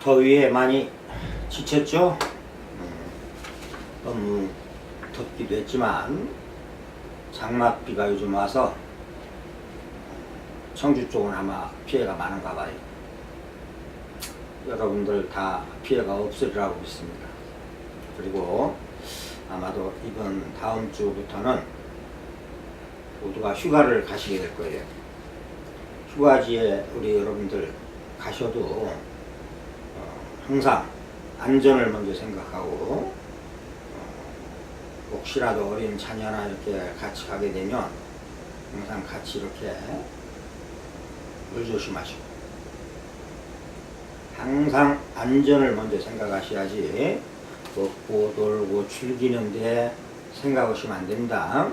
더위에 많이 지쳤죠? 너무 덥기도 했지만 장맛비가 요즘 와서 청주 쪽은 아마 피해가 많은가 봐요. 여러분들 다 피해가 없으리라고 믿습니다. 그리고 아마도 이번 다음 주부터는 모두가 휴가를 가시게 될 거예요. 휴가지에 우리 여러분들 가셔도 항상 안전을 먼저 생각하고 혹시라도 어린 자녀나 이렇게 같이 가게 되면 항상 같이 이렇게 물 조심하시고 항상 안전을 먼저 생각하셔야지 먹고 놀고 즐기는데 생각 없이면 안 된다.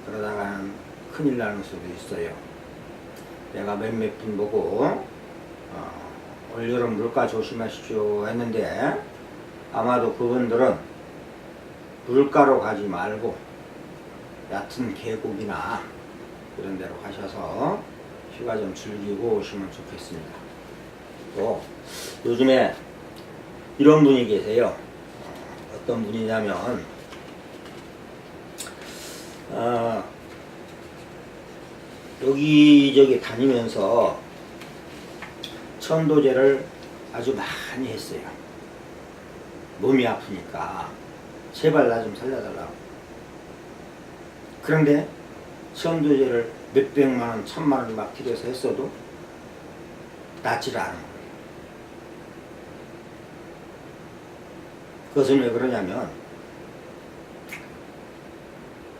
그러다가는 큰일 나는 수도 있어요. 내가 몇몇 분 보고 올여름 물가 조심하십시오 했는데 아마도 그분들은 물가로 가지 말고 얕은 계곡이나 이런 데로 가셔서 휴가 좀 즐기고 오시면 좋겠습니다. 또 요즘에 이런 분이 계세요. 어떤 분이냐면 여기저기 다니면서 천도제를 아주 많이 했어요. 몸이 아프니까 제발 나 좀 살려달라고. 그런데 천도제를 몇백만원, 천만원 막 들여서 했어도 낫지를 않은 거예요. 그것은 왜 그러냐면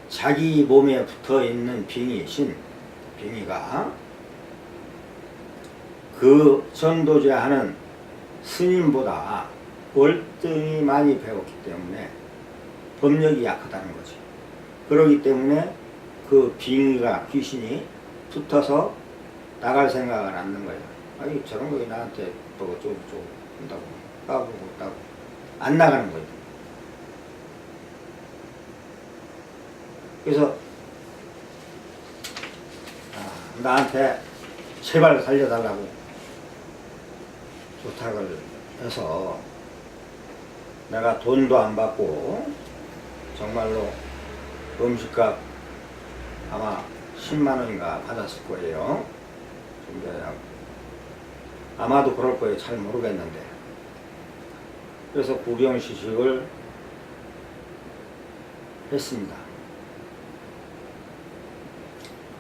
자기 몸에 붙어있는 빙의가 그 천도제 하는 스님보다 월등히 많이 배웠기 때문에 법력이 약하다는 거지. 그러기 때문에 그 빙의가 귀신이 붙어서 나갈 생각을 않는 거예요. 아니 저런 거 나한테 뭐 어쩌고 한다고 까부고 있다고 안 나가는 거예요. 그래서 나한테 제발 살려달라고 부탁을 해서 내가 돈도 안 받고 정말로 음식값 아마 10만원인가 받았을 거예요. 준비하라고. 아마도 그럴 거예요. 잘 모르겠는데. 그래서 구경시식을 했습니다.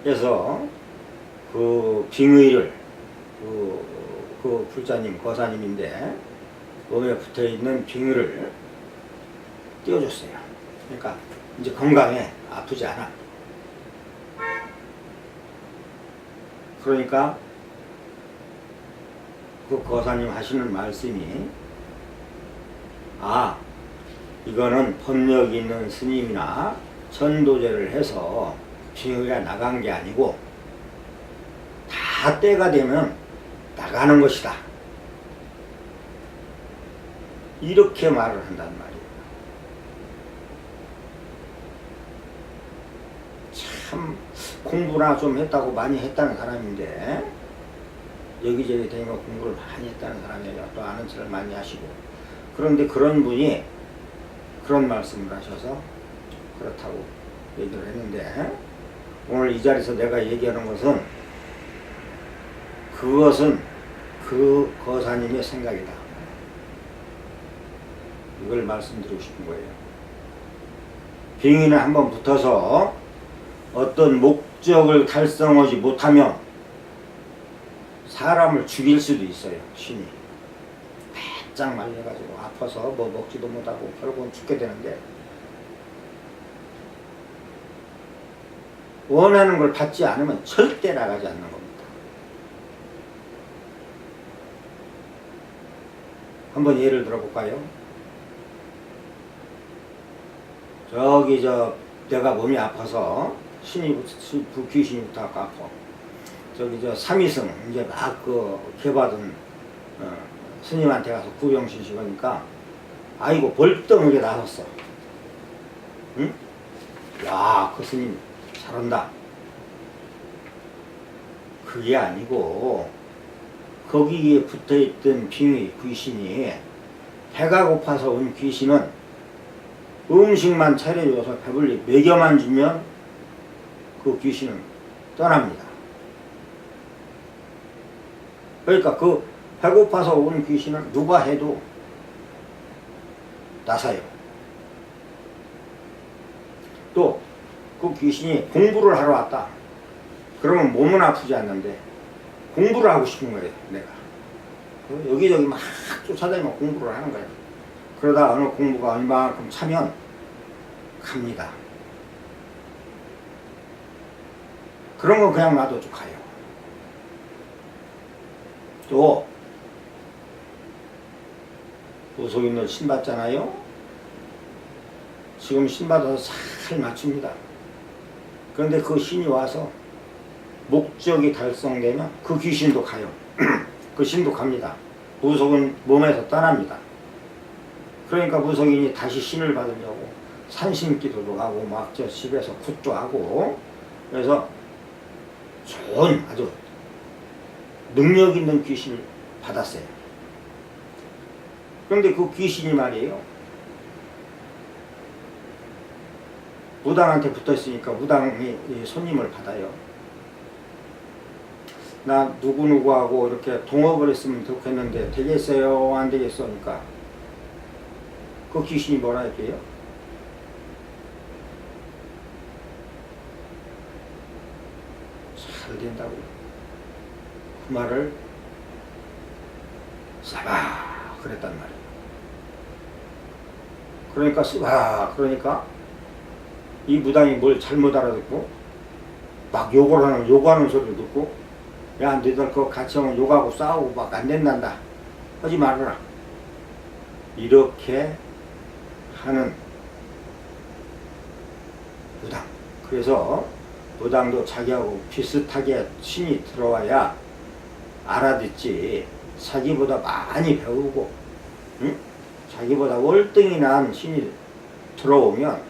그래서 그 빙의를 그 불자님, 거사님인데 몸에 붙어있는 빙의를 띄워줬어요. 그러니까 이제 건강해. 아프지 않아. 그러니까 그 거사님 하시는 말씀이 이거는 법력 있는 스님이나 천도제를 해서 빙의가 나간 게 아니고 다 때가 되면 나가는 것이다. 이렇게 말을 한단 말이에요. 참 공부나 좀 했다고 많이 했다는 사람인데 여기저기 다니면 공부를 많이 했다는 사람이에요. 또 아는 척을 많이 하시고. 그런데 그런 분이 그런 말씀을 하셔서 그렇다고 얘기를 했는데 오늘 이 자리에서 내가 얘기하는 것은 그것은 그 거사님의 생각이다. 이걸 말씀드리고 싶은 거예요. 빙의는 한번 붙어서 어떤 목적을 달성하지 못하면 사람을 죽일 수도 있어요. 신이 바짝 말려가지고 아파서 뭐 먹지도 못하고 결국은 죽게 되는데 원하는 걸 받지 않으면 절대 나가지 않는 겁니다. 한번 예를 들어볼까요? 저기 내가 몸이 아파서 귀신이부터 아파. 저기 삼위승 이제 막 개받은 스님한테 가서 구경시키니까 아이고 벌떡하게 나섰어. 응? 야, 그 스님 잘한다. 그게 아니고 거기에 붙어있던 빙의 귀신이 배가 고파서 온 귀신은 음식만 차려줘서 배불리 먹여만 주면 그 귀신은 떠납니다. 그러니까 그 배고파서 온 귀신은 누가 해도 나사요. 또 그 귀신이 공부를 하러 왔다. 그러면 몸은 아프지 않는데 공부를 하고 싶은 거예요. 내가 여기저기 막 쫓아다니면 공부를 하는 거예요. 그러다 어느 공부가 얼마만큼 차면 갑니다. 그런 거 그냥 놔둬도 가요. 또 보석이는 신 받잖아요. 지금 신 받아서 잘 맞춥니다. 그런데 그 신이 와서 목적이 달성되면 그 귀신도 가요. 그 신도 갑니다. 무속은 몸에서 떠납니다. 그러니까 무속인이 다시 신을 받으려고 산신기도도 하고 막 저 집에서 굿도 하고 그래서 좋은 아주 능력 있는 귀신을 받았어요. 그런데 그 귀신이 말이에요. 무당한테 붙어있으니까 무당이 손님을 받아요. 나 누구누구하고 이렇게 동업을 했으면 좋겠는데 되겠어요? 안 되겠어? 그러니까 그 귀신이 뭐라 할게요? 잘 된다고. 그 말을 싸바 그랬단 말이에요. 그러니까 싸바 그러니까 이 무당이 뭘 잘못 알아듣고 막 요구하는 소리를 듣고 야 너희들 그거 같이 하면 욕하고 싸우고 막 안 된단다 하지 말아라 이렇게 하는 무당. 그래서 무당도 자기하고 비슷하게 신이 들어와야 알아듣지 자기보다 많이 배우고 응? 자기보다 월등히 나은 신이 들어오면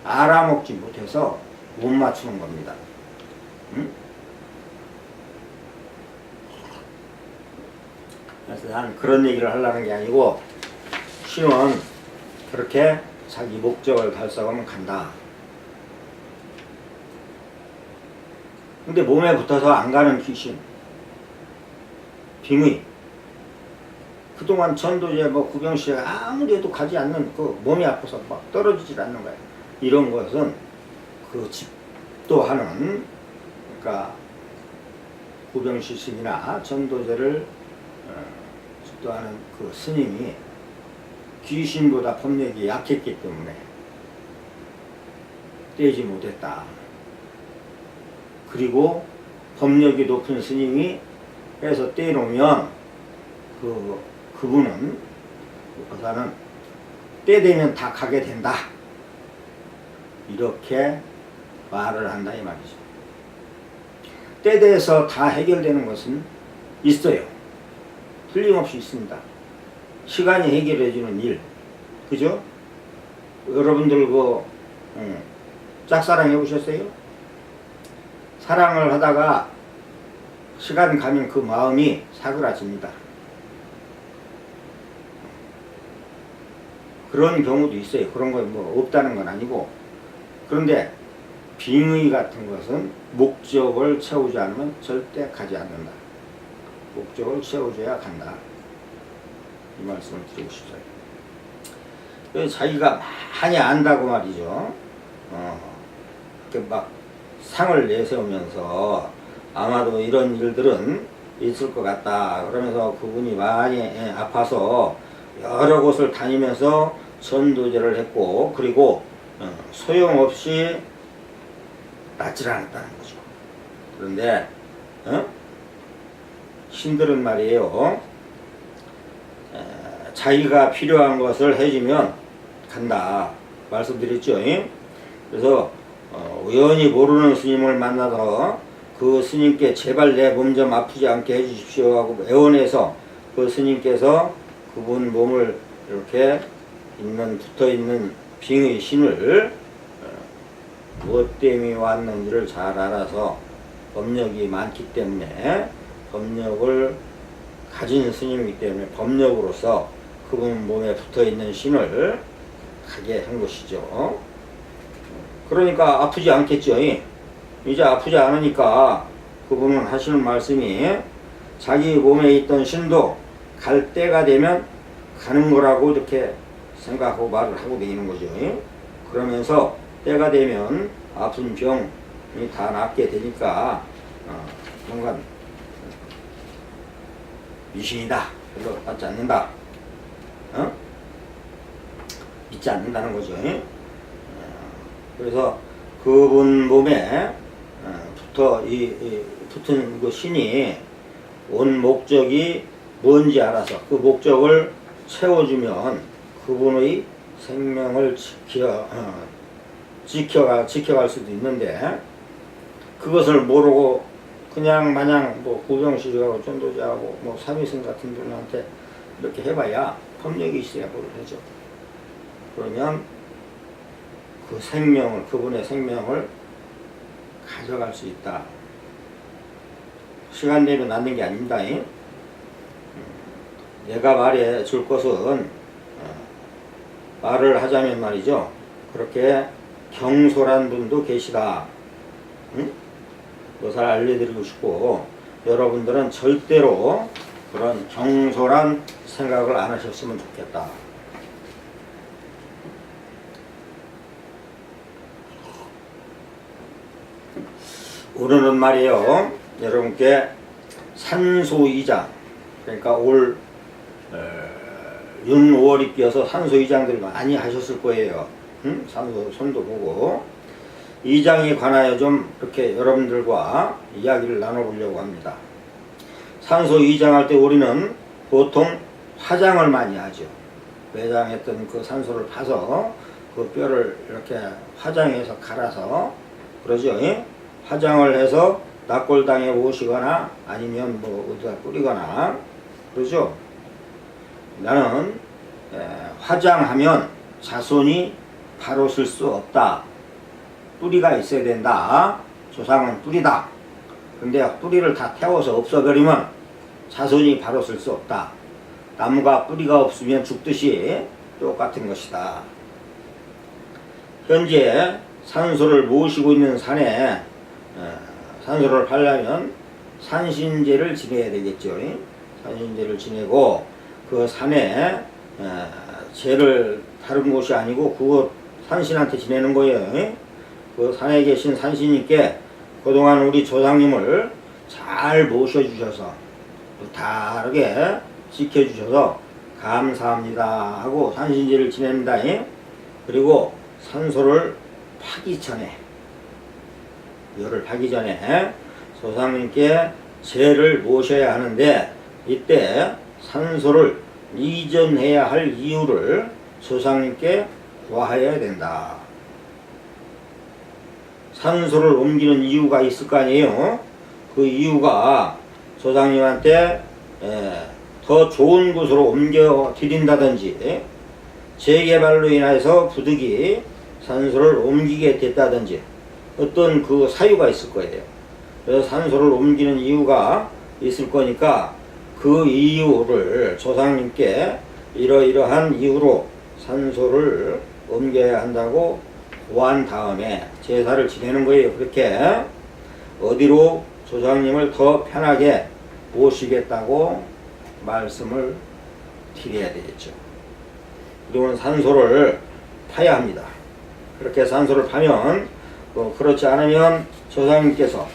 알아먹지 못해서 못 맞추는 겁니다. 응? 그래서 난 그런 얘기를 하려는 게 아니고 신은 그렇게 자기 목적을 달성하면 간다. 근데 몸에 붙어서 안 가는 귀신, 빙의, 그동안 전도제 구경시에 아무리 해도 가지 않는 그 몸이 아파서 막 떨어지질 않는 거예요. 이런 것은 그 집도하는 그러니까 구병시 스님이나 전도제를 집도하는 그 스님이 귀신보다 법력이 약했기 때문에 떼지 못했다. 그리고 법력이 높은 스님이 해서 떼놓으면 그분은 보다는 때 되면 다 가게 된다. 이렇게 말을 한다 이 말이죠. 때 돼서 다 해결되는 것은 있어요. 틀림없이 있습니다. 시간이 해결해주는 일, 그죠? 여러분들 짝사랑 해보셨어요? 사랑을 하다가 시간 가면 그 마음이 사그라집니다. 그런 경우도 있어요. 그런 거 없다는 건 아니고. 그런데 빙의 같은 것은 목적을 채우지 않으면 절대 가지 않는다. 목적을 채워줘야 간다. 이 말씀을 드리고 싶어요. 자기가 많이 안다고 말이죠. 이렇게 막 상을 내세우면서 아마도 이런 일들은 있을 것 같다. 그러면서 그분이 많이 아파서 여러 곳을 다니면서 전도제를 했고 그리고 소용없이 낫질 않았다는 거죠. 그런데 신들은 말이에요. 자기가 필요한 것을 해주면 간다. 말씀드렸죠. 그래서 우연히 모르는 스님을 만나서 그 스님께 제발 내 몸 좀 아프지 않게 해주십시오 하고 애원해서 그 스님께서 그분 몸을 이렇게 붙어있는 빙의 신을 무엇 때문에 왔는지를 잘 알아서 법력이 많기 때문에 법력을 가진 스님이기 때문에 법력으로서 그분 몸에 붙어있는 신을 가게 한 것이죠. 그러니까 아프지 않겠죠. 이제 아프지 않으니까 그분은 하시는 말씀이 자기 몸에 있던 신도 갈 때가 되면 가는 거라고 이렇게 생각하고 말을 하고 다니는 거죠. 그러면서 때가 되면 아픈 병이 다 낫게 되니까 뭔가 미신이다, 별로 받지 않는다, 믿지 않는다는 거죠. 그래서 그분 몸에 붙은 그 신이 온 목적이 뭔지 알아서 그 목적을 채워주면 그분의 생명을 지켜갈 수도 있는데, 그것을 모르고 그냥 마냥 뭐 구병시주하고 전도자하고 뭐 삼위승 같은 분한테 이렇게 해봐야 법력이 있어야 뭘 하죠. 그러면 그 생명을, 그분의 생명을 가져갈 수 있다. 시간 내로 낳는 게 아닙니다. 내가 말해 줄 것은 말을 하자면 말이죠. 그렇게 경솔한 분도 계시다. 그것을 알려드리고 싶고, 여러분들은 절대로 그런 경솔한 생각을 안 하셨으면 좋겠다. 오늘은 말이에요, 여러분께 산소이장, 그러니까 올 윤, 5월이 끼어서 산소이장들 많이 하셨을 거예요. 산소 손도 보고, 이장에 관하여 좀 이렇게 여러분들과 이야기를 나눠보려고 합니다. 산소 이장할 때 우리는 보통 화장을 많이 하죠. 매장했던 그 산소를 파서 그 뼈를 이렇게 화장해서 갈아서 그러죠. 화장을 해서 낙골당에 오시거나 아니면 뭐 어디다 뿌리거나 그러죠. 나는 화장하면 자손이 바로 쓸 수 없다. 뿌리가 있어야 된다. 조상은 뿌리다. 근데 뿌리를 다 태워서 없어버리면 자손이 바로 쓸 수 없다. 나무가 뿌리가 없으면 죽듯이 똑같은 것이다. 현재 산소를 모시고 있는 산에 산소를 팔려면 산신제를 지내야 되겠죠. 산신제를 지내고 그 산에 제를 다른 곳이 아니고 그곳 산신한테 지내는 거예요. 그 산에 계신 산신님께 그동안 우리 조상님을 잘 모셔주셔서 다르게 지켜주셔서 감사합니다 하고 산신제를 지냅니다. 그리고 산소를 파기 전에, 열을 파기 전에 조상님께 제를 모셔야 하는데, 이때 산소를 이전해야 할 이유를 조상님께 구하여야 된다. 산소를 옮기는 이유가 있을 거 아니에요. 그 이유가 조상님한테 더 좋은 곳으로 옮겨 드린다든지, 재개발로 인해서 부득이 산소를 옮기게 됐다든지 어떤 그 사유가 있을 거예요. 그래서 산소를 옮기는 이유가 있을 거니까 그 이유를 조상님께 이러이러한 이유로 산소를 옮겨야 한다고 구한 다음에 제사를 지내는 거예요. 그렇게 어디로 조상님을 더 편하게 모시겠다고 말씀을 드려야 되겠죠. 그리고 산소를 파야 합니다. 그렇게 산소를 파면, 그렇지 않으면 조상님께서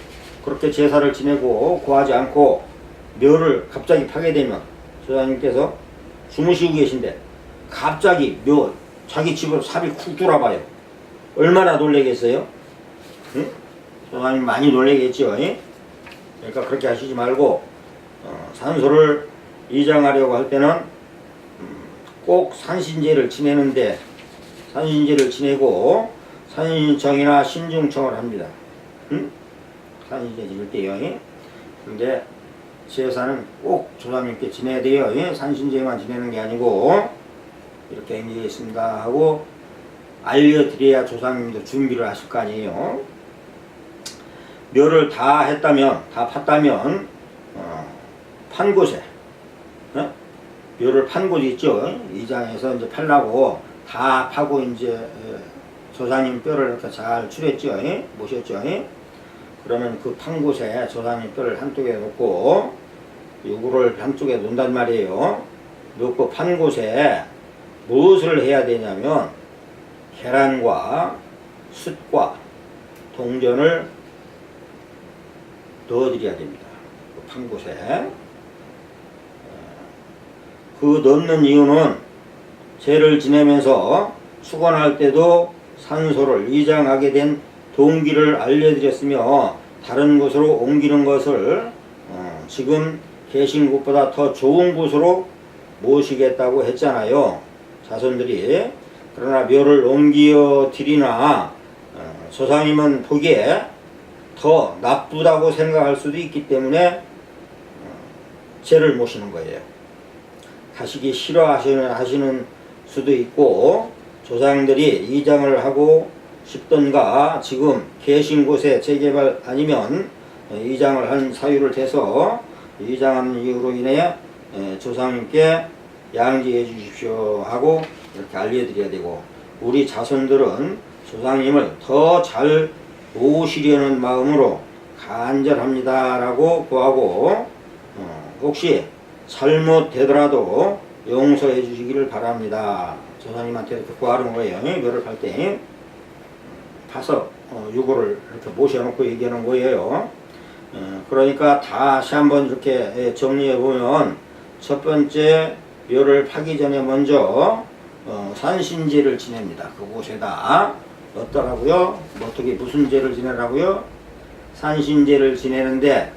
그렇게 제사를 지내고 구하지 않고 묘를 갑자기 파게 되면 조상님께서 주무시고 계신데 갑자기 묘 자기 집으로 삽이 쿡 들어와봐요. 얼마나 놀라겠어요? 응? 조상님 많이 놀라겠죠. 그러니까 그렇게 하시지 말고 산소를 이장하려고 할 때는 꼭 산신제를 지내는데, 산신제를 지내고 산신청이나 신중청을 합니다. 산신제 지낼 때요. 근데 제사는 꼭 조상님께 지내야 돼요. 산신제만 지내는 게 아니고 이렇게 행제했습니다 하고 알려드려야 조상님도 준비를 하실 거 아니에요. 묘를 다 했다면, 다 팠다면 판 곳에 묘를 판 곳이 있죠. 이장에서 이제 팔라고 다 파고 이제 조상님 뼈를 이렇게 잘 추렸죠. 모셨죠. 그러면 그 판 곳에 조상님 뼈를 한쪽에 놓고 요거를 한쪽에 놓는단 말이에요. 놓고 판 곳에 무엇을 해야 되냐면 계란과 숯과 동전을 넣어드려야 됩니다. 그 판 곳에. 그 넣는 이유는 제를 지내면서 수건할 때도 산소를 이장하게 된 동기를 알려드렸으며 다른 곳으로 옮기는 것을 지금 계신 곳보다 더 좋은 곳으로 모시겠다고 했잖아요. 자손들이. 그러나 묘를 옮겨 드리나 조상님은 보기에 더 나쁘다고 생각할 수도 있기 때문에 제를 모시는 거예요. 가시기 싫어하시는 수도 있고 조상들이 이장을 하고 싶던가 지금 계신 곳에 재개발 아니면 이장을 한 사유를 대서 이장한 이유로 인해 조상님께 양지해 주십시오 하고 이렇게 알려드려야 되고 우리 자손들은 조상님을 더 잘 모시려는 마음으로 간절합니다 라고 구하고 혹시 잘못되더라도 용서해 주시기를 바랍니다. 조상님한테 이렇게 구하는 거예요. 묘를 팔 때 파서 유고를 이렇게 모셔놓고 얘기하는 거예요. 그러니까 다시 한번 이렇게 정리해 보면 첫 번째 묘를 파기 전에 먼저 산신제를 지냅니다. 그곳에다 어떠라고요? 어떻게 무슨 제를 지내라고요? 산신제를 지내는데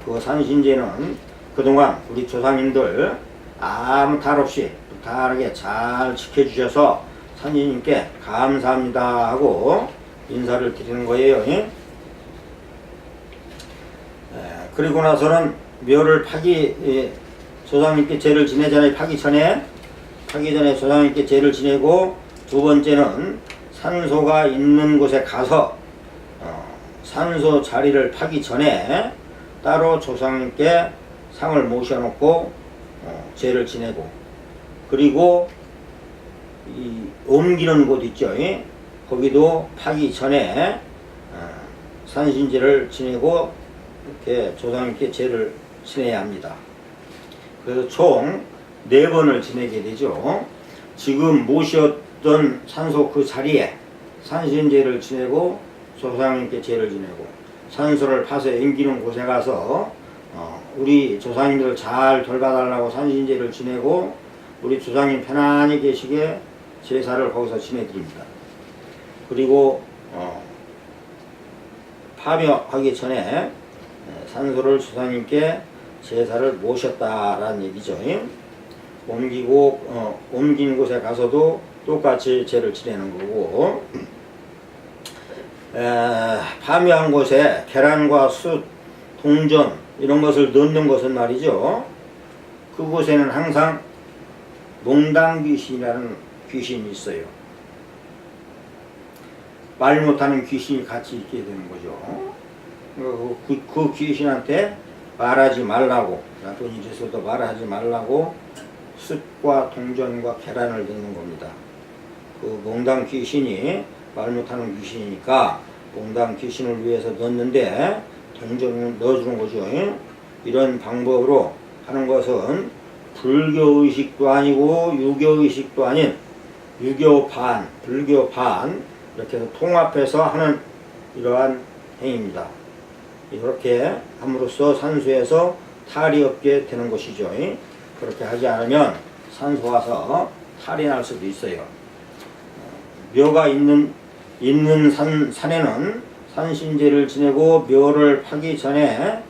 그 산신제는 그동안 우리 조상님들 아무 탈 없이 무탈하게 잘 지켜주셔서 산신님께 감사합니다 하고 인사를 드리는 거예요. 그리고 나서는 묘를 조상님께 제를 지내잖아요. 파기 전에 조상님께 제를 지내고 두 번째는 산소가 있는 곳에 가서 산소 자리를 파기 전에 따로 조상님께 상을 모셔놓고 제를 지내고 그리고 이 옮기는 곳 있죠. 거기도 파기 전에 산신제를 지내고 이렇게 조상님께 제를 지내야 합니다. 그래서 총 4번을 지내게 되죠. 지금 모셨던 산소 그 자리에 산신제를 지내고 조상님께 제를 지내고 산소를 파서 옮기는 곳에 가서 우리 조상님들 잘 돌봐달라고 산신제를 지내고 우리 조상님 편안히 계시게 제사를 거기서 지내드립니다. 그리고 파묘하기 전에 산소를 조상님께 제사를 모셨다라는 얘기죠. 옮긴 곳에 가서도 똑같이 제를 지내는 거고 파묘한 곳에 계란과 숯, 동전 이런 것을 넣는 것은 말이죠. 그곳에는 항상 농당귀신이라는 귀신이 있어요. 말 못하는 귀신이 같이 있게 되는 거죠. 그 귀신한테 말하지 말라고 나쁜 일이 있어도 말하지 말라고 숯과 동전과 계란을 넣는 겁니다. 그 몽당 귀신이 말 못하는 귀신이니까 몽당 귀신을 위해서 넣는데 동전을 넣어주는 거죠. 이런 방법으로 하는 것은 불교의식도 아니고 유교의식도 아닌 유교반, 불교반 이렇게 해서 통합해서 하는 이러한 행위입니다. 이렇게 함으로써 산소에서 탈이 없게 되는 것이죠. 그렇게 하지 않으면 산소 와서 탈이 날 수도 있어요. 묘가 있는 산에는 산신제를 지내고 묘를 파기 전에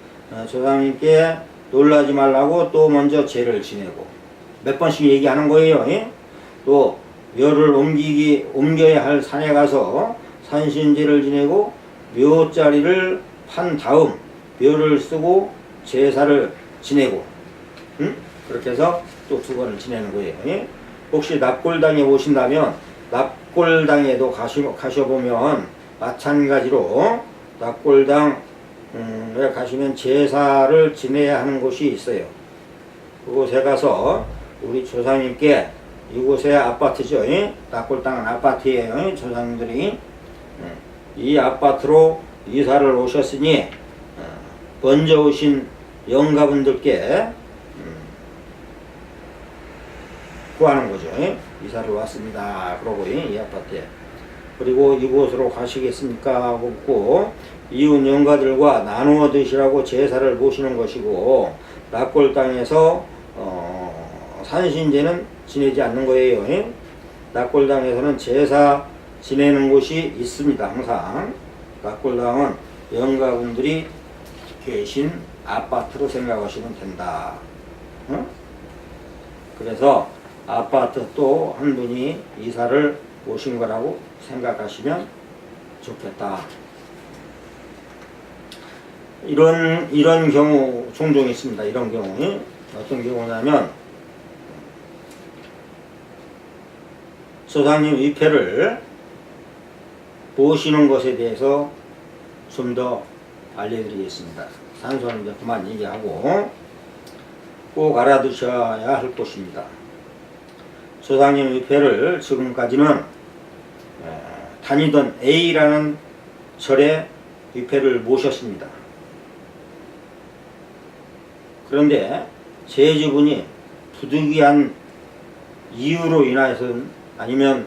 조상님께 놀라지 말라고 또 먼저 제를 지내고 몇 번씩 얘기하는 거예요. 또 묘를 옮겨야 할 산에 가서 산신제를 지내고 묘자리를 판 다음 묘를 쓰고 제사를 지내고 그렇게 해서 또 2번을 지내는 거예요. 혹시 납골당에 오신다면 납골당에도 가셔보면 마찬가지로 납골당에 가시면 제사를 지내야 하는 곳이 있어요. 그곳에 가서 우리 조상님께 이곳에 아파트죠. 낙골 땅은 아파트예요. 조상님들이 이 아파트로 이사를 오셨으니 먼저 오신 영가분들께 구하는 거죠. 이사를 왔습니다. 그러고 이 아파트에. 그리고 이곳으로 가시겠습니까? 하고 묻고 이웃 영가들과 나누어 드시라고 제사를 모시는 것이고 낙골 땅에서 산신제는 지내지 않는 거예요. 낙골 땅에서는 제사 지내는 곳이 있습니다. 항상 낙골 땅은 영가분들이 계신 아파트로 생각하시면 된다. 그래서 아파트 또 한 분이 이사를 오신 거라고 생각하시면 좋겠다. 이런 경우 종종 있습니다. 이런 경우 어떤 경우냐면 조상님 위패를 모시는 것에 대해서 좀 더 알려드리겠습니다. 산소는 이제 그만 얘기하고 꼭 알아두셔야 할 것입니다. 조상님 위패를 지금까지는 다니던 A라는 절에 위패를 모셨습니다. 그런데 제주분이 부득이한 이유로 인하여서는 아니면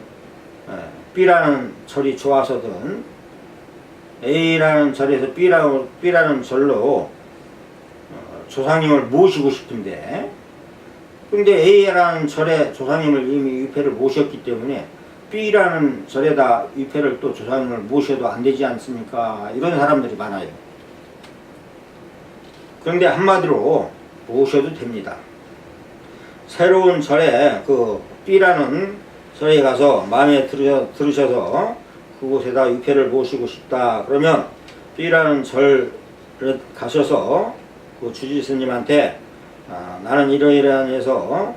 B라는 절이 좋아서든 A라는 절에서 B라는 절로 조상님을 모시고 싶은데 근데 A라는 절에 조상님을 이미 위패를 모셨기 때문에 B라는 절에다 위패를 또 조상님을 모셔도 안 되지 않습니까? 이런 사람들이 많아요. 그런데 한마디로 모셔도 됩니다. 새로운 절에 그 B라는 절에 가서 마음에 들으셔서 그곳에다 위패를 모시고 싶다. 그러면 B라는 절에 가셔서 그 주지스님한테 나는 이러이러한 해서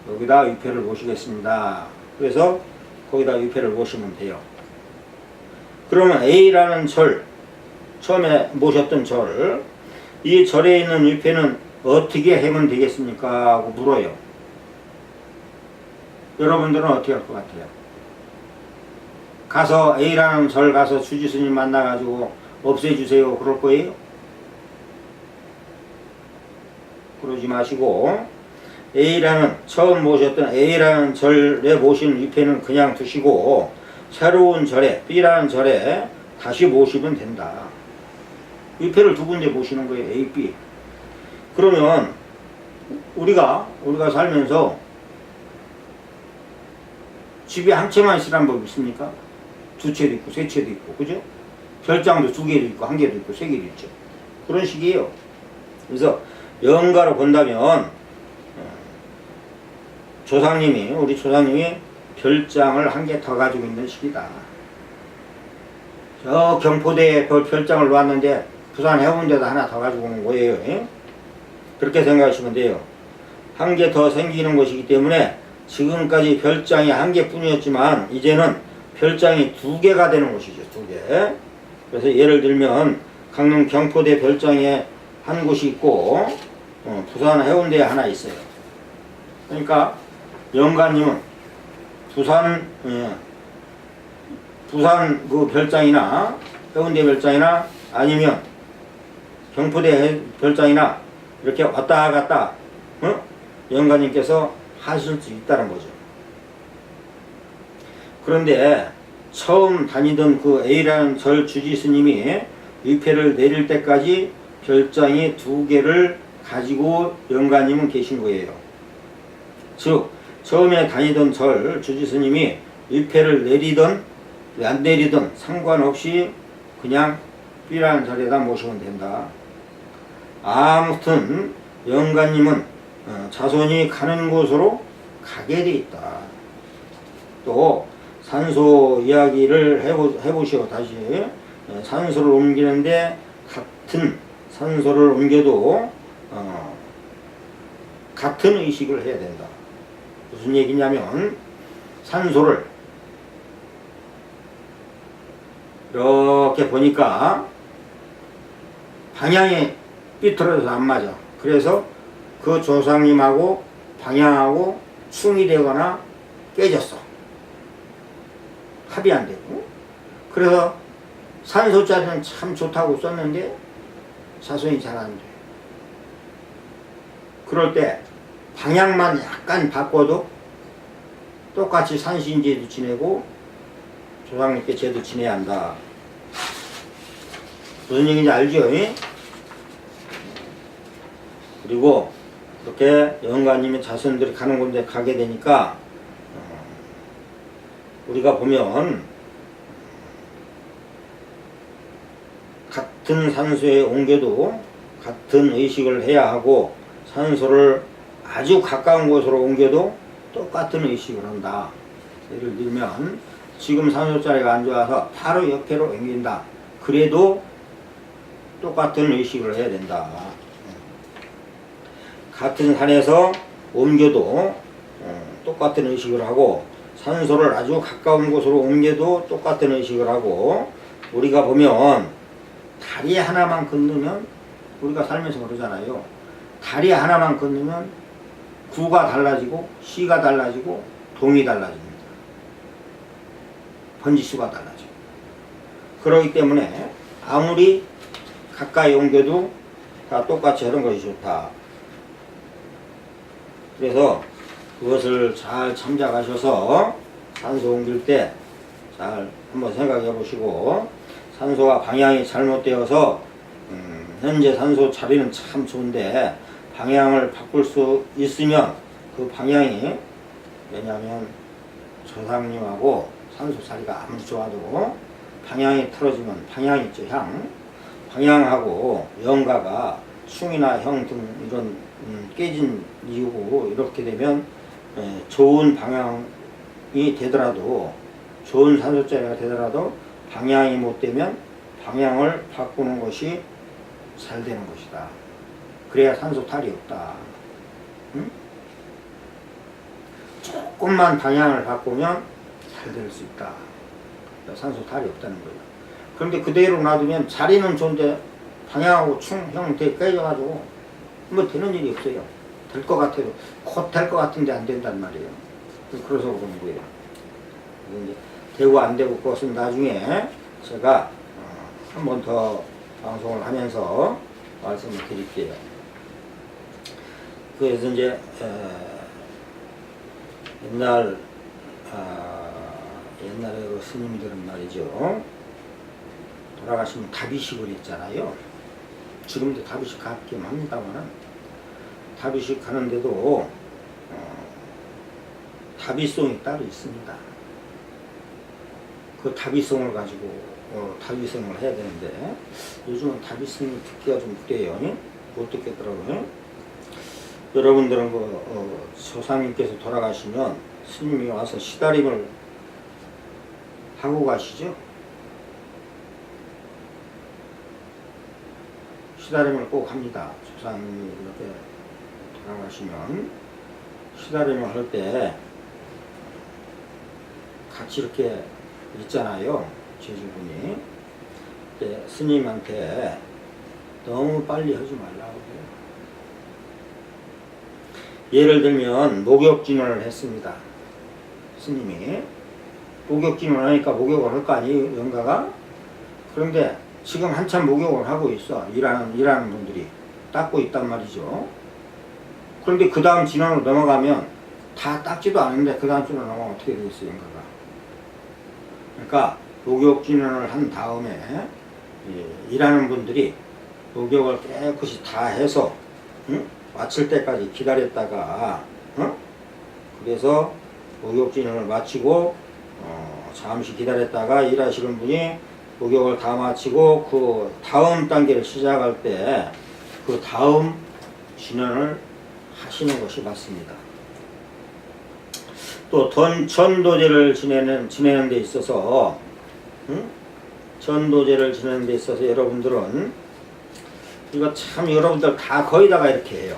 여기다 위패를 모시겠습니다. 그래서 거기다 위패를 모시면 돼요. 그러면 A라는 절, 처음에 모셨던 절, 이 절에 있는 위패는 어떻게 하면 되겠습니까? 하고 물어요. 여러분들은 어떻게 할 것 같아요? 가서 A라는 절 가서 주지스님 만나가지고 없애주세요. 그럴 거예요? 그러지 마시고 처음 모셨던 A라는 절에 모신 위패는 그냥 두시고 새로운 절에 B라는 절에 다시 모시면 된다. 위패를 두 군데 모시는 거예요. A, B. 그러면 우리가 살면서 집에 한 채만 있으란 법 있습니까? 두 채도 있고 세 채도 있고 그죠? 별장도 두 개도 있고 한 개도 있고 세 개도 있죠. 그런 식이에요. 그래서 영가로 본다면 우리 조상님이 별장을 한 개 더 가지고 있는 시기다. 저 경포대에 별장을 놓았는데 부산 해운대도 하나 더 가지고 오는 거예요. 그렇게 생각하시면 돼요. 한 개 더 생기는 것이기 때문에 지금까지 별장이 한 개뿐이었지만 이제는 별장이 두 개가 되는 것이죠. 두 개. 그래서 예를 들면 강릉 경포대 별장에 한 곳이 있고 부산 해운대에 하나 있어요. 그러니까 영가님은 부산 그 별장이나 해운대 별장이나 아니면 경포대 별장이나 이렇게 왔다 갔다 영가님께서 하실 수 있다는 거죠. 그런데 처음 다니던 그 A라는 절 주지스님이 위패를 내릴 때까지 별장이 두 개를 가지고 영가님은 계신 거예요. 즉 처음에 다니던 절 주지스님이 위패를 내리던 안 내리던 상관없이 그냥 B라는 절에다 모시면 된다. 아무튼 영가님은 자손이 가는 곳으로 가게 돼 있다. 또 산소 이야기를 해보시오. 다시 산소를 옮기는데 같은 산소를 옮겨도 같은 의식을 해야 된다. 무슨 얘기냐면 산소를 이렇게 보니까 방향이 삐뚤어져서 안 맞아. 그래서 그 조상님하고 방향하고 충이 되거나 깨졌어. 합이 안 되고. 그래서 산소자리는 참 좋다고 썼는데 사손이 잘 안 돼. 그럴 때 방향만 약간 바꿔도 똑같이 산신제도 지내고 조상님께 제도 지내야 한다. 무슨 얘기인지 알죠? 그리고 그렇게 영가님의 자손들이 가는 곳에 가게 되니까 우리가 보면 같은 산소에 옮겨도 같은 의식을 해야 하고 산소를 아주 가까운 곳으로 옮겨도 똑같은 의식을 한다. 예를 들면 지금 산소 자리가 안 좋아서 바로 옆으로 옮긴다. 그래도 똑같은 의식을 해야 된다. 같은 산에서 옮겨도 똑같은 의식을 하고 산소를 아주 가까운 곳으로 옮겨도 똑같은 의식을 하고 우리가 보면 다리 하나만 건너면 우리가 살면서 그러잖아요. 다리 하나만 건너면 구가 달라지고 시가 달라지고 동이 달라집니다. 번지수가 달라지고 그렇기 때문에 아무리 가까이 옮겨도 다 똑같이 하는 것이 좋다. 그래서 그것을 잘 참작하셔서 산소 옮길 때 잘 한번 생각해 보시고 산소가 방향이 잘못되어서 현재 산소 자리는 참 좋은데 방향을 바꿀 수 있으면 그 방향이 왜냐하면 조상님하고 산소 자리가 아무리 좋아도 방향이 틀어지면 방향이 있죠. 방향하고 영가가 충이나 형 등 이런 깨진 이유고 이렇게 되면 좋은 방향이 되더라도 좋은 산소자리가 되더라도 방향이 못 되면 방향을 바꾸는 것이 잘 되는 것이다. 그래야 산소 탈이 없다. 응? 조금만 방향을 바꾸면 잘 될 수 있다. 산소 탈이 없다는 거예요. 그런데 그대로 놔두면 자리는 좋은데 방향하고 충, 형 되게 깨져가지고 뭐 되는 일이 없어요. 될 것 같아도 곧 될 것 같은데 안 된단 말이에요. 그래서 그런 거예요. 이제 되고 안 되고 그것은 나중에 제가 한 번 더 방송을 하면서 말씀을 드릴게요. 그래서 이제 옛날에 그 스님들은 말이죠. 돌아가시면 다비식을 했잖아요. 지금도 다비식 가끔 합니다만은 다비식 하는데도 다비송이 따로 있습니다. 그 다비송을 가지고 다비송을 해야 되는데 요즘은 다비송이 듣기가 좀 그래요. 못 듣겠더라고요. 여러분들은 조상님께서 돌아가시면 스님이 와서 시다림을 하고 가시죠. 시다림을 꼭 합니다. 조상님이 이렇게 돌아가시면 시다림을 할 때 같이 이렇게 있잖아요. 제주분이. 그때 스님한테 너무 빨리 하지 말라고 해요. 예를 들면 목욕진을 했습니다. 스님이 목욕진을 하니까 목욕을 할 거 아니에요, 영가가? 그런데 지금 한참 목욕을 하고 있어. 일하는 분들이 닦고 있단 말이죠. 그런데 그 다음 진원으로 넘어가면 다 닦지도 않은데 그 다음 진원으로 넘어가면 어떻게 되겠어요, 영가가? 그러니까 목욕진원을 한 다음에 일하는 분들이 목욕을 깨끗이 다 해서 마칠 때까지 기다렸다가 그래서 목욕진원을 마치고 잠시 기다렸다가 일하시는 분이 목욕을 다 마치고 그 다음 단계를 시작할 때 그 다음 진원을 하시는 것이 맞습니다. 또 전도제를 지내는 데 있어서 전도제를 지내는 데 있어서 여러분들은 이거 참 여러분들 다 거의다가 이렇게 해요.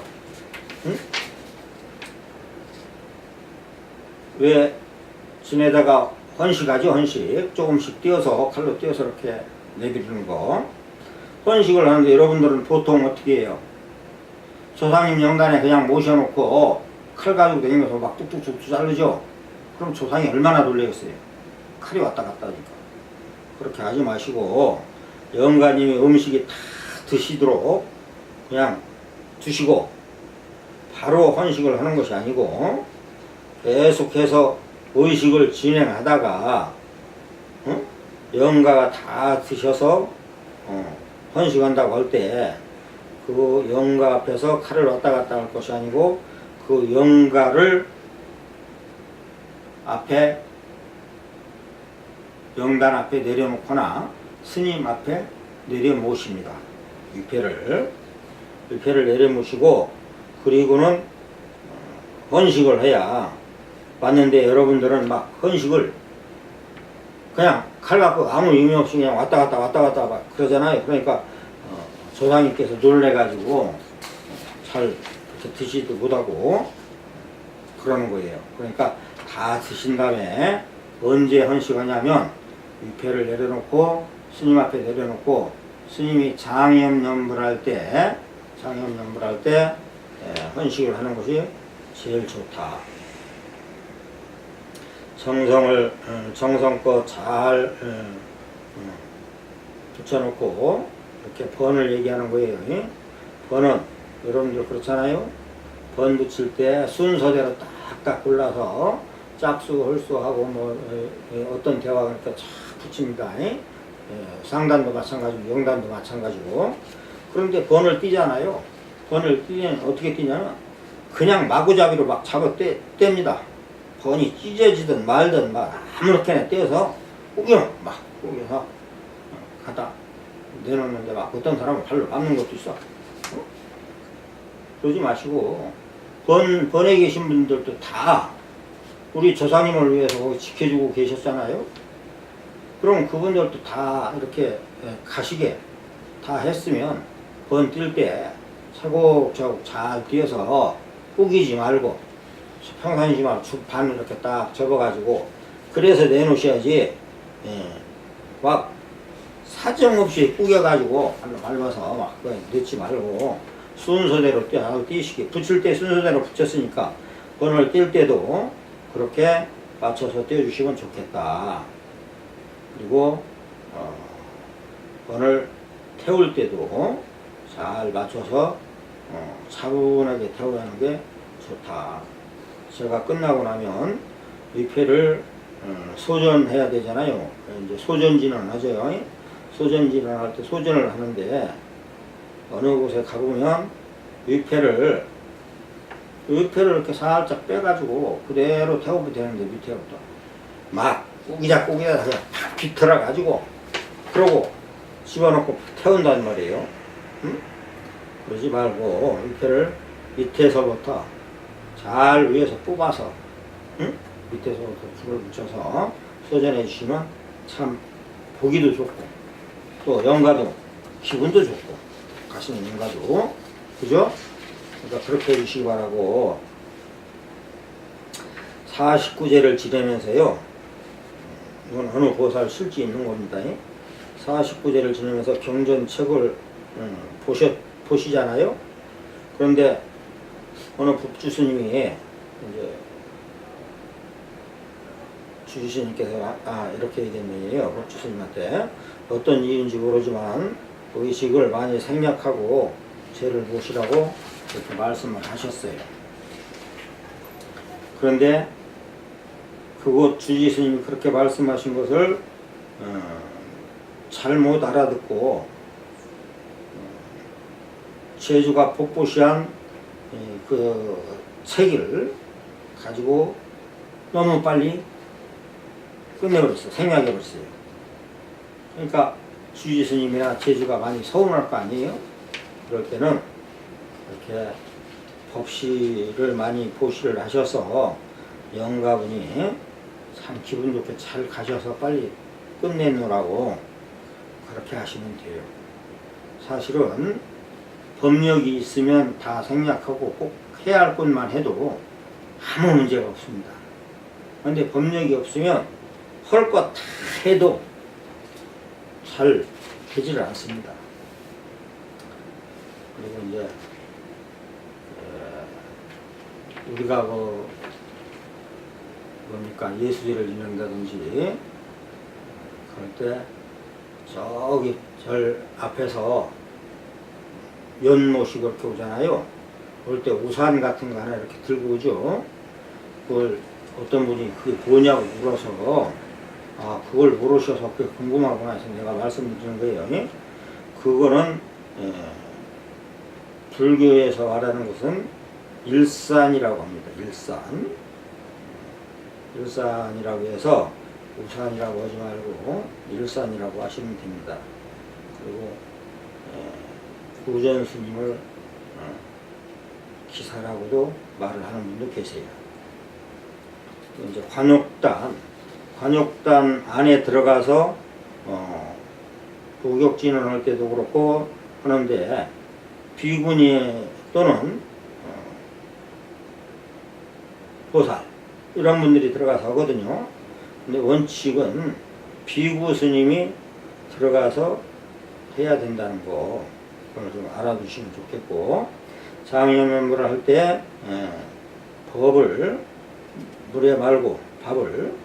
왜 지내다가 헌식하죠. 헌식 조금씩 띄어서 칼로 띄어서 이렇게 내비두는 거. 헌식을 하는데 여러분들은 보통 어떻게 해요? 조상님 영단에 그냥 모셔놓고 칼 가지고 다니면서 막 뚝뚝뚝 자르죠. 그럼 조상이 얼마나 놀라겠어요. 칼이 왔다 갔다 하니까. 그렇게 하지 마시고 영가님이 음식이 다 드시도록 그냥 두시고 바로 헌식을 하는 것이 아니고 계속해서 의식을 진행하다가 영가가 다 드셔서 헌식한다고 할 때 그 영가 앞에서 칼을 왔다 갔다 할 것이 아니고 그 영가를 앞에 영단 앞에 내려놓거나 스님 앞에 내려모십니다. 위패를 내려모시고 그리고는 헌식을 해야 왔는데 여러분들은 막 헌식을 그냥 칼 갖고 아무 의미 없이 그냥 왔다 갔다 막 그러잖아요. 그러니까 조상님께서 놀래가지고 잘 드시지도 못하고 그러는 거예요. 그러니까 다 드신 다음에 언제 헌식하냐면 위패를 내려놓고 스님 앞에 내려놓고 스님이 장염연불 할 때 헌식을 하는 것이 제일 좋다. 정성껏 잘 붙여놓고 이렇게 번을 얘기하는 거예요. 번은 여러분들 그렇잖아요. 번 붙일 때 순서대로 딱딱 골라서 짝수, 홀수하고 뭐 어떤 대화가 그러니까 쫙 붙입니다. 상단도 마찬가지고 영단도 마찬가지고. 그런데 번을 띄잖아요. 번을 띄면 어떻게 띄냐면 그냥 마구잡이로 막 잡아 뗍니다. 번이 찢어지든 말든 막 아무렇게나 떼어서 꾸겨서 갖다 내놓는데 막 어떤 사람은 발로 밟는 것도 있어. 그러지 마시고 번에 계신 분들도 다 우리 조상님을 위해서 거기 지켜주고 계셨잖아요. 그럼 그분들도 다 이렇게 가시게 다 했으면 번 뛸 때 차곡차곡 잘 띄어서 꾸기지 말고 평상시 말고 반 이렇게 딱 접어가지고 그래서 내놓으셔야지. 막 사정없이 꾸겨가지고 밟아서 막 넣지 말고 순서대로 띄시기. 붙일 때 순서대로 붙였으니까 번을 뛸 때도 그렇게 맞춰서 띄워주시면 좋겠다. 그리고 번을 태울 때도 잘 맞춰서 차분하게 태우는 게 좋다. 제가 끝나고 나면 위패를 소전해야 되잖아요. 이제 소전진을 하죠. 소전진을 할 때 소전을 하는데 어느 곳에 가보면 위패를 이렇게 살짝 빼가지고 그대로 태우면 되는데 밑에부터 막 꾸기자 그냥 팍 비틀어 가지고 그러고 집어넣고 태운단 말이에요. 응? 그러지 말고 위패를 밑에서부터 잘 위에서 뽑아서 밑에서부터 줄을 붙여서 소전해 주시면 참 보기도 좋고 또 영가도 기분도 좋고 가시는 영가도 그죠? 그러니까 그렇게 해주시기 바라고 49제를 지내면서요. 이건 어느 보살 실지 있는 겁니다. 49제를 지내면서 경전책을 보시잖아요. 그런데 어느 북주 스님이 이제 주주스님께서 이렇게 얘기했네요. 북주 스님한테 어떤 이유인지 모르지만 의식을 많이 생략하고 죄를 보시라고 이렇게 말씀을 하셨어요. 그런데 그곳 주지스님이 그렇게 말씀하신 것을 잘못 알아듣고 제주가 복보시한 그 책을 가지고 너무 빨리 끝내버렸어요. 생략해버렸어요. 그러니까 주지스님이나 제주가 많이 서운할 거 아니에요? 그럴 때는 이렇게 법시를 많이 보시를 하셔서 영가분이 참 기분 좋게 잘 가셔서 빨리 끝내놓으라고 그렇게 하시면 돼요. 사실은 법력이 있으면 다 생략하고 꼭 해야 할 것만 해도 아무 문제가 없습니다. 그런데 법력이 없으면 할 것 다 해도 잘 되지를 않습니다. 그리고 이제 우리가 뭡니까 예수제를 지낸다든지 그럴 때 저기 절 앞에서 연못이 그렇게 오잖아요. 그럴 때 우산 같은 거 하나 이렇게 들고 오죠. 그걸 어떤 분이 그게 뭐냐고 물어서 그걸 모르셔서 그게 궁금하구나 해서 내가 말씀드리는 거예요. 그거는 불교에서 말하는 것은 일산이라고 합니다. 일산이라고 해서 우산이라고 하지 말고 일산이라고 하시면 됩니다. 그리고 구전 스님을 기사라고도 말을 하는 분도 계세요. 이제 관욕단 안에 들어가서 도격진을 할 때도 그렇고 하는데 비구니 또는 보살 이런 분들이 들어가서 하거든요. 근데 원칙은 비구 스님이 들어가서 해야 된다는 거 그걸 좀 알아두시면 좋겠고, 장염면부를 할 때 법을 물에 말고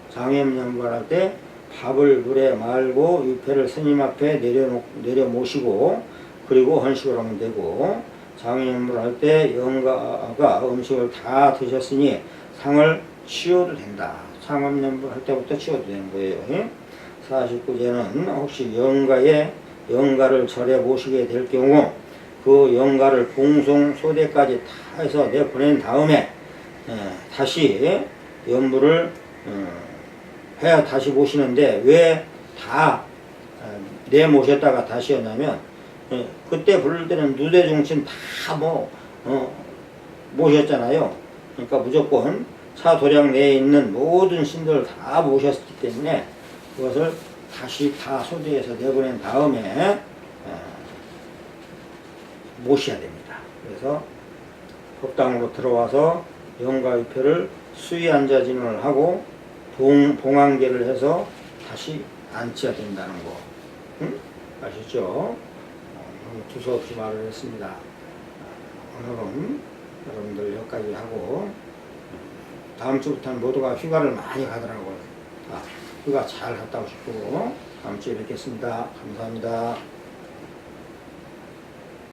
장염면부를 할 때 밥을 물에 말고 유패를 스님 앞에 내려 모시고 그리고 헌식을 하면 되고, 장염면부를 할 때 영가가 음식을 다 드셨으니 상을 치워도 된다. 장염면부 할 때부터 치워도 되는 거예요. 49제는 혹시 영가를 절에 모시게 될 경우 그 영가를 봉송 소대까지 다 해서 내보낸 다음에 다시 연부를 해야 다시 모시는데 왜 다 내모셨다가 다시 했냐면 그때 부를 때는 누대중친 다 모셨잖아요. 그러니까 무조건 차도량 내에 있는 모든 신들을 다 모셨기 때문에 그것을 다시 다 소대에서 내보낸 다음에 모셔야 됩니다. 그래서 법당으로 들어와서 영가위패를 수의안자진을 하고 봉안계를 해서 다시 앉혀야 된다는 거. 아시죠? 두서없이 말을 했습니다. 오늘은 여러분들 여기까지 하고 다음 주부터는 모두가 휴가를 많이 가더라고요. 휴가 잘 갔다 오시고 다음 주에 뵙겠습니다. 감사합니다.